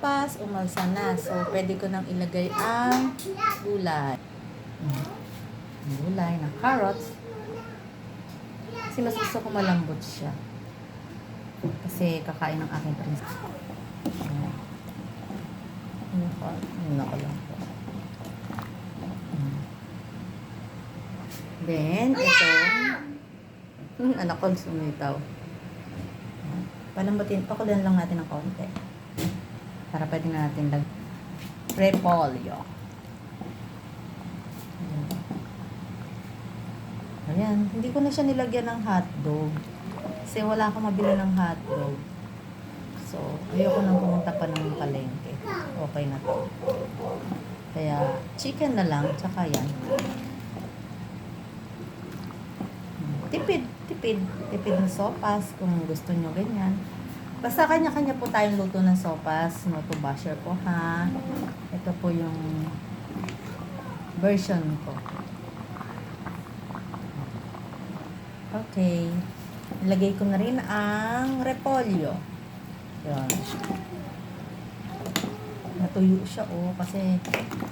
sopas, umalsa na. So, pwede ko nang ilagay ang gulay. Ang gulay ng carrots. Kasi mas gusto ko malambot siya. Kasi kakain ng aking prinsesa. Yun ako lang po. Then, ito. Anak ko sumitaw. Palambutin, pakulan lang natin ng konti. Para pwede na natin repolyo. Ayan, hindi ko na siya nilagyan ng hotdog. Kasi wala akong mabili ng hotdog. So, ayoko nang pumunta pa ng palengke. Okay na to. Kaya, chicken na lang, tsaka yan. Tipid ng sopas kung gusto nyo ganyan. Basta kanya-kanya po tayong luto ng sopas. No to basher po ha. Ito po yung version ko. Okay. Ilagay ko na rin ang repolyo. Yan. Natuyo siya kasi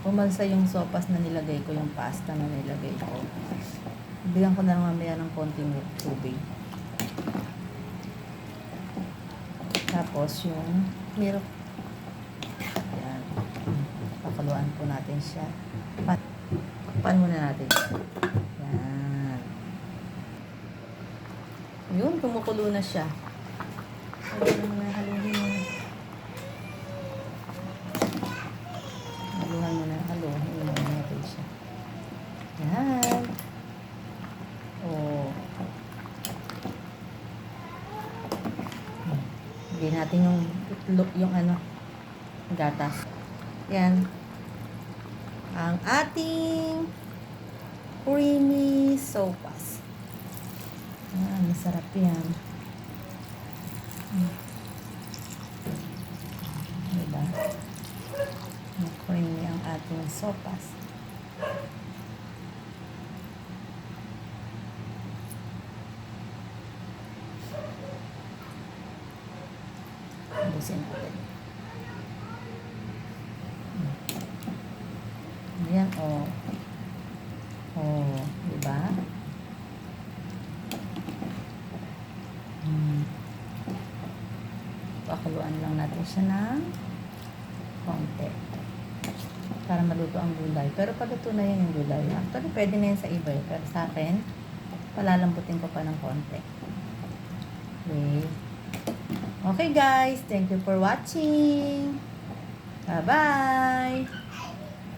umalsa yung sopas na nilagay ko, yung pasta na nilagay ko. Bigyan ko na lang mamaya ng konting tubig. Tapos yung milk. Ayan. Pakuluan po natin siya. Pakpan muna natin. Ayan. Yun, kumukulo na siya. Haluhin mo na, haluhin mo na. Haluhin mo natin siya. Ayan. Bigyan natin yung gatas. Yan. Ang ating creamy sopas. Masarap yan. Diba? Creamy ang ating sopas. Ubusin natin. Ayan, diba? Pakuluan lang natin siya ng konti. Para maluto ang gulay. Pero paluto na yan yung gulay. Actually, pwede na yan sa iba. Pero sa akin, palalambutin ko pa ng konti. Okay. Okay guys, thank you for watching. Bye-bye!